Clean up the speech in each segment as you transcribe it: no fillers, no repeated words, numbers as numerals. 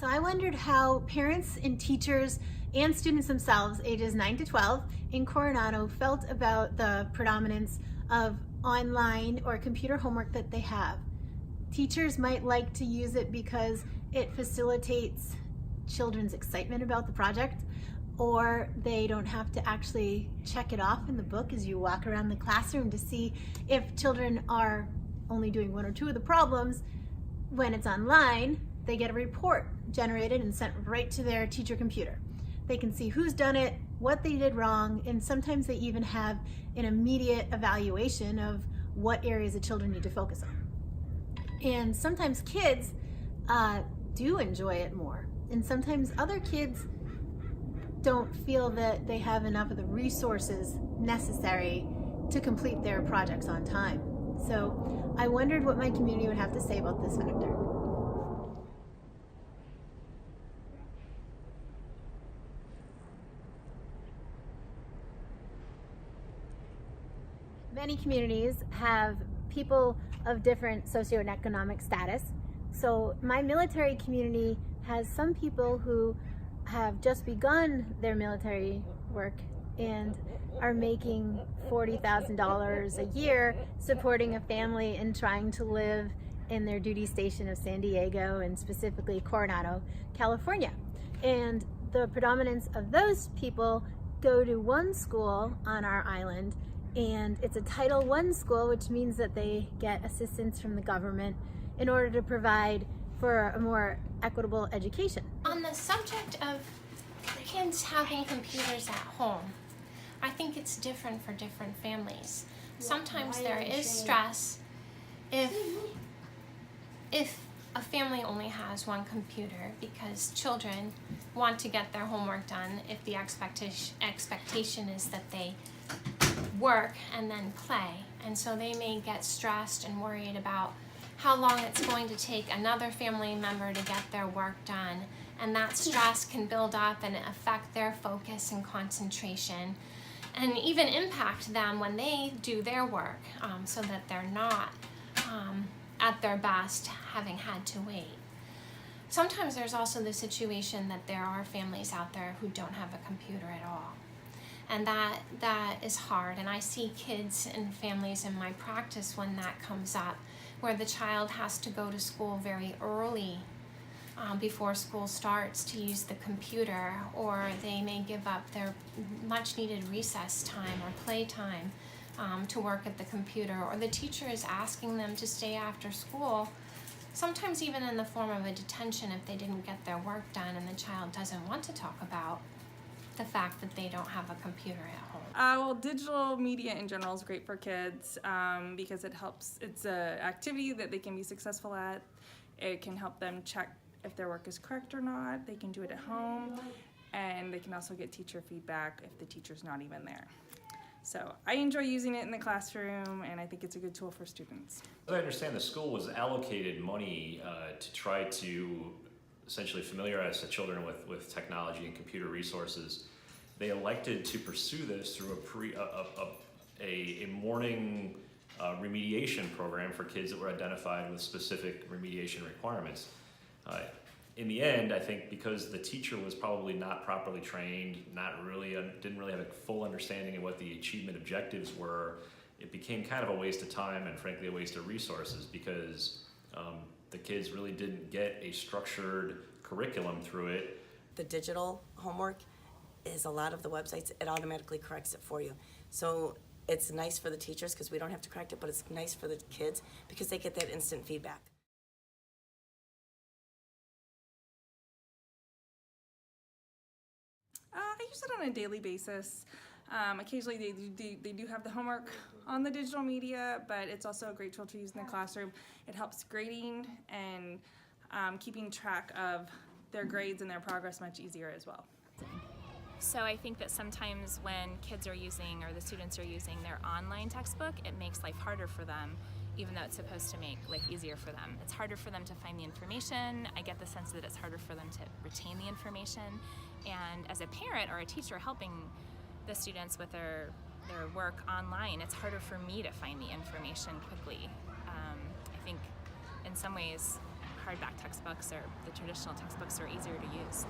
So I wondered how parents and teachers and students themselves, ages 9 to 12, in Coronado felt about the predominance of online or computer homework that they have. Teachers might like to use it because it facilitates children's excitement about the project, or they don't have to actually check it off in the book as you walk around the classroom to see if children are only doing one or two of the problems. When it's online, they get a report generated and sent right to their teacher computer. They can see who's done it, what they did wrong, and sometimes they even have an immediate evaluation of what areas the children need to focus on. And sometimes kids do enjoy it more, and sometimes other kids don't feel that they have enough of the resources necessary to complete their projects on time. So I wondered what my community would have to say about this factor. Many communities have people of different socioeconomic status. So my military community has some people who have just begun their military work and are making $40,000 a year supporting a family and trying to live in their duty station of San Diego and specifically Coronado, California. And the predominance of those people go to one school on our island, and it's a Title I school, which means that they get assistance from the government in order to provide for a more equitable education. On the subject of kids having computers at home, I think it's different for different families. Sometimes there is stress if a family only has one computer because children want to get their homework done, if the expectation is that they work and then play. And so they may get stressed and worried about how long it's going to take another family member to get their work done. And that stress can build up and affect their focus and concentration, and even impact them when they do their work, so that they're not at their best having had to wait. Sometimes there's also the situation that there are families out there who don't have a computer at all. And that is hard. And I see kids and families in my practice when that comes up, where the child has to go to school very early before school starts to use the computer, or they may give up their much needed recess time or play time to work at the computer, or the teacher is asking them to stay after school, sometimes even in the form of a detention if they didn't get their work done and the child doesn't want to talk about the fact that they don't have a computer at home. Well, digital media in general is great for kids because it helps. It's an activity that they can be successful at. It can help them check if their work is correct or not. They can do it at home, and they can also get teacher feedback if the teacher's not even there. So I enjoy using it in the classroom, and I think it's a good tool for students. As I understand, the school was allocated money to try to essentially familiarize the children with technology and computer resources. They elected to pursue this through a morning remediation program for kids that were identified with specific remediation requirements. In the end, I think because the teacher was probably not properly trained, didn't really have a full understanding of what the achievement objectives were, it became kind of a waste of time and frankly a waste of resources, because the kids really didn't get a structured curriculum through it. The digital homework is a lot of the websites, it automatically corrects it for you. So it's nice for the teachers because we don't have to correct it, but it's nice for the kids because they get that instant feedback. I use it on a daily basis. Occasionally they do have the homework on the digital media, but it's also a great tool to use in the classroom. It helps grading and keeping track of their grades and their progress much easier as well. So I think that sometimes when kids are using, or the students are using, their online textbook, it makes life harder for them, even though it's supposed to make life easier for them. It's harder for them to find the information. I get the sense that it's harder for them to retain the information. And as a parent or a teacher helping the students with their work online, it's harder for me to find the information quickly. I think in some ways hardback textbooks or the traditional textbooks are easier to use.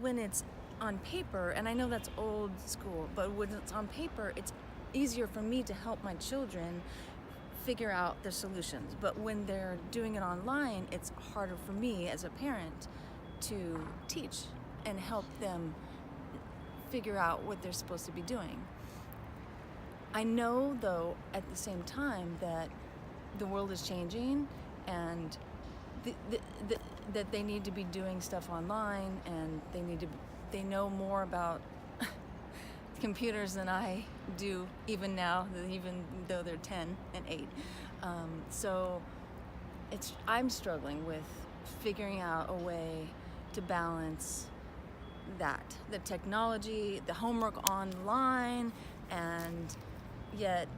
When it's on paper, and I know that's old school, but when it's on paper, it's easier for me to help my children figure out their solutions. But when they're doing it online, it's harder for me as a parent to teach and help them figure out what they're supposed to be doing. I know, though, at the same time that the world is changing and that they need to be doing stuff online, and they know more about computers than I do even now, even though they're 10 and 8. So I'm struggling with figuring out a way to balance that, the technology, the homework online, and yet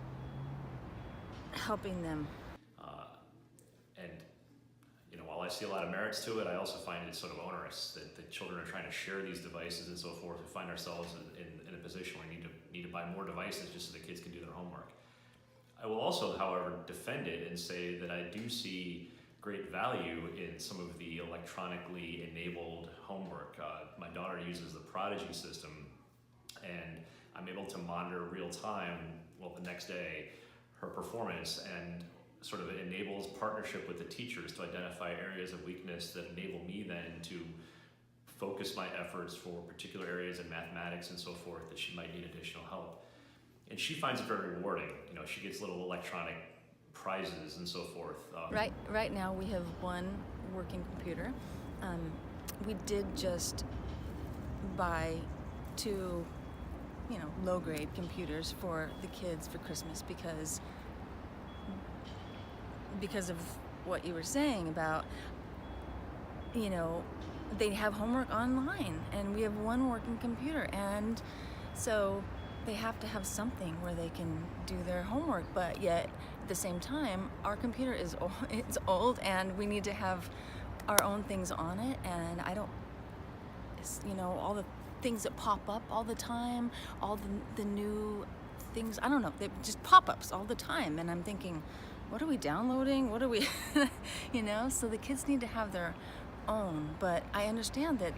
helping them. And while I see a lot of merits to it, I also find it sort of onerous that the children are trying to share these devices and so forth. We find ourselves in a position where we need to buy more devices just so the kids can do their homework. I will also, however, defend it and say that I do see great value in some of the electronically enabled homework. My daughter uses the Prodigy system, and I'm able to monitor real time, the next day, her performance, and sort of enables partnership with the teachers to identify areas of weakness that enable me then to focus my efforts for particular areas in mathematics and so forth that she might need additional help. And she finds it very rewarding. She gets little electronic prizes and so forth. Right now we have one working computer. We did just buy 2, low-grade computers for the kids for Christmas because of what you were saying about, they have homework online, and we have one working computer, and so they have to have something where they can do their homework. But yet at the same time, our computer is it's old, and we need to have our own things on it, and I don't, all the things that pop up all the time, all the new things, I don't know, they just pop-ups all the time, and I'm thinking, what are we downloading? What are we, So the kids need to have their own, but I understand that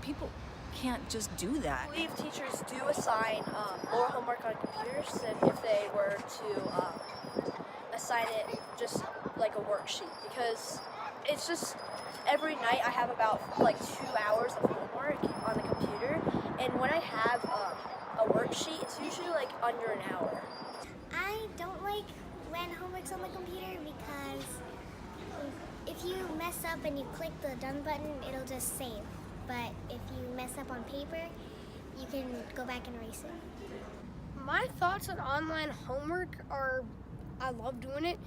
people can't just do that. I believe teachers do assign more homework on computers than if they were to assign it just like a worksheet, because it's just every night I have about 2 hours of homework on the computer, and when I have a worksheet, it's usually under an hour. I don't like when homework's on the computer because if you mess up and you click the done button, it'll just save. But if you mess up on paper, you can go back and erase it. My thoughts on online homework are, I love doing it.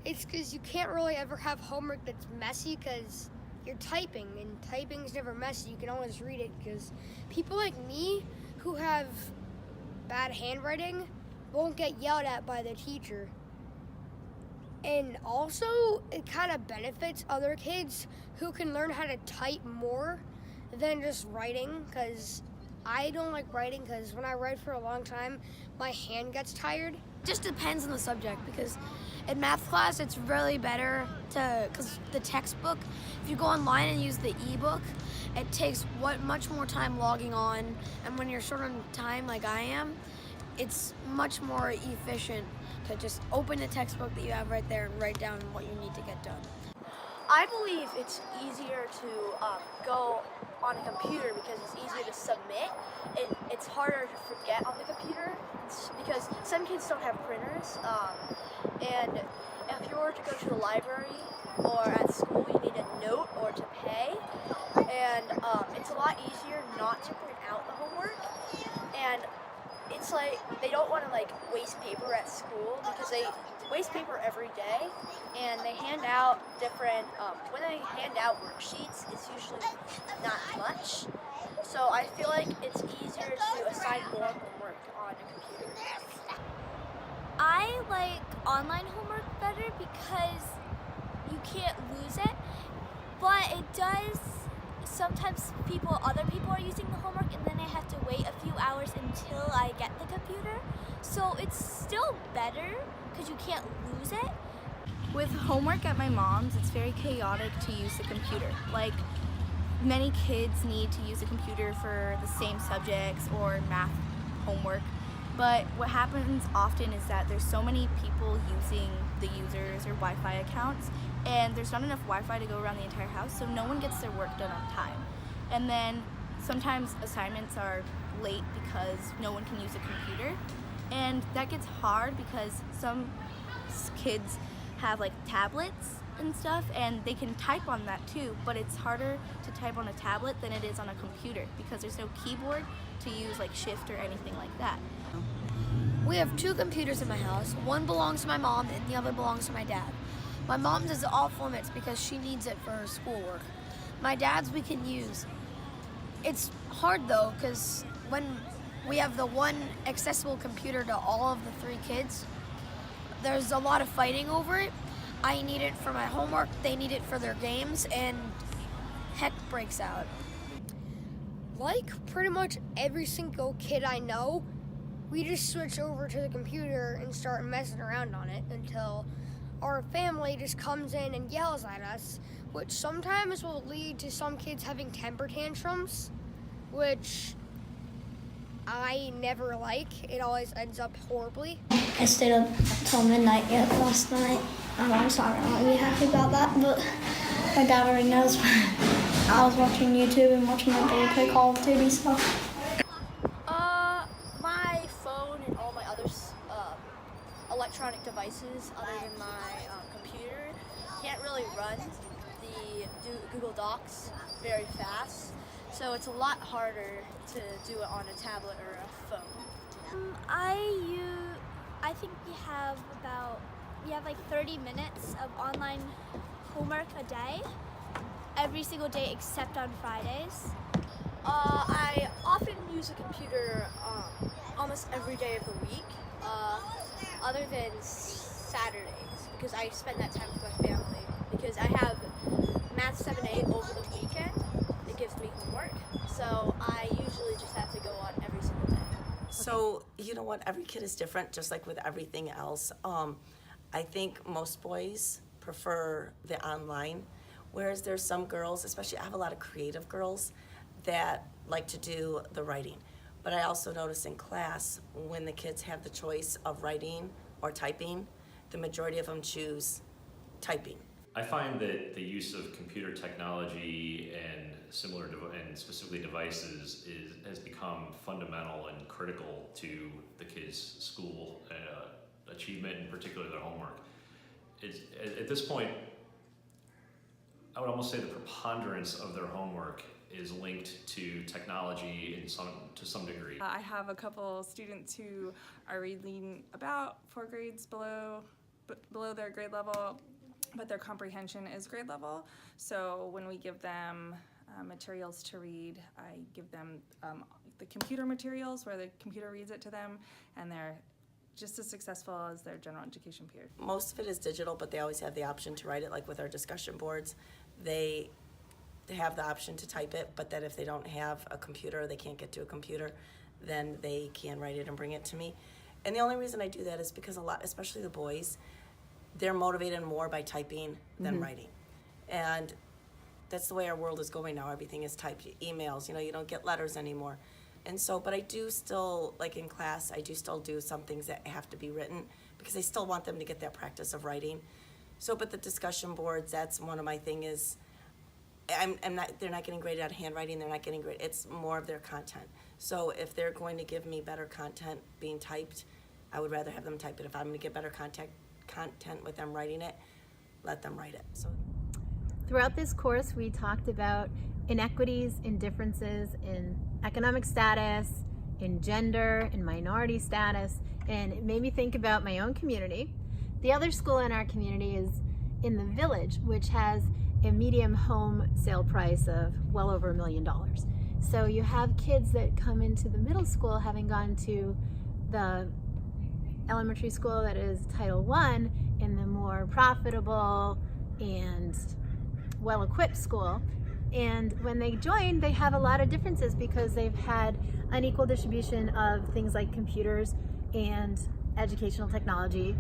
It's because you can't really ever have homework that's messy because you're typing, and typing's never messy. You can always read it, because people like me who have bad handwriting won't get yelled at by the teacher. And also, it kind of benefits other kids who can learn how to type more than just writing, because I don't like writing, because when I write for a long time, my hand gets tired. Just depends on the subject, because in math class it's really better because the textbook, if you go online and use the ebook, it takes much more time logging on, and when you're short on time like I am, it's much more efficient to just open the textbook that you have right there and write down what you need to get done. I believe it's easier to go on a computer because it's easier to submit. It's harder to forget on the computer because some kids don't have printers. And if you were to go to the library or at school, you need a note or to pay. And it's a lot easier not to print out the homework. And it's they don't want to waste paper at school because they waste paper every day, and they hand out different, when they hand out worksheets, it's usually not much. So I feel like it's easier to assign more homework on a computer. I like online homework better because you can't lose it, but it does sometimes other people are using the homework, and then I have to wait a few hours until I get the computer. So it's still better because you can't lose it. With homework at my mom's, it's very chaotic to use the computer. Like, many kids need to use a computer for the same subjects or math homework. But what happens often is that there's so many people using the users or Wi-Fi accounts, and there's not enough Wi-Fi to go around the entire house, so no one gets their work done on time. And then sometimes assignments are late because no one can use a computer. And that gets hard because some kids have like tablets and stuff, and they can type on that too, but it's harder to type on a tablet than it is on a computer because there's no keyboard to use like shift or anything like that. We have 2 computers in my house. One belongs to my mom and the other belongs to my dad. My mom's is off limits because she needs it for her schoolwork. My dad's we can use. It's hard though, because when we have the one accessible computer to all of the 3 kids, there's a lot of fighting over it. I need it for my homework, they need it for their games, and heck breaks out. Like pretty much every single kid I know, we just switch over to the computer and start messing around on it until our family just comes in and yells at us, which sometimes will lead to some kids having temper tantrums, which I never like. It always ends up horribly. I stayed up till midnight last night. My mom's not gonna be happy about that, but my dad already knows. I was watching YouTube and watching my brother play Call of Duty stuff. My phone and all my other electronic devices other than my computer can't really run the Google Docs very fast, so it's a lot harder to do it on a tablet or a phone. I think we have like 30 minutes of online homework a day, every single day except on Fridays. I often use a computer almost every day of the week, other than Saturdays, because I spend that time with my family, because I have Math 7A over the weekend. It gives me homework, so I usually just have to go on every single day. So, you know what, every kid is different, just like with everything else. I think most boys prefer the online, whereas there's some girls, especially I have a lot of creative girls, that like to do the writing. But I also notice in class, when the kids have the choice of writing or typing, the majority of them choose typing. I find that the use of computer technology and and specifically devices has become fundamental and critical to the kids' school achievement, in particular their homework. At this point, I would almost say the preponderance of their homework is linked to technology to some degree. I have a couple students who are reading about 4 grades below their grade level, but their comprehension is grade level. So when we give them materials to read, I give them the computer materials where the computer reads it to them, and they're just as successful as their general education peer. Most of it is digital, but they always have the option to write it, like with our discussion boards. They have the option to type it, but that if they don't have a computer or they can't get to a computer, then they can write it and bring it to me. And the only reason I do that is because a lot, especially the boys, they're motivated more by typing than writing. And that's the way our world is going now. Everything is typed, emails, you don't get letters anymore. And so, but I do still, like in class, I do still do some things that have to be written because I still want them to get that practice of writing. So, but the discussion boards, that's one of my thing is, they're not getting graded on handwriting, they're not getting graded, it's more of their content. So if they're going to give me better content being typed, I would rather have them type it. If I'm gonna get better content with them writing it, let them write it. So Throughout this course, we talked about inequities and differences in economic status, in gender, in minority status, and it made me think about my own community. The other school in our community is in the Village, which has a medium home sale price of well over $1 million. So you have kids that come into the middle school having gone to the elementary school that is Title I in the more profitable and well-equipped school, And when they join, they have a lot of differences because they've had unequal distribution of things like computers and educational technology.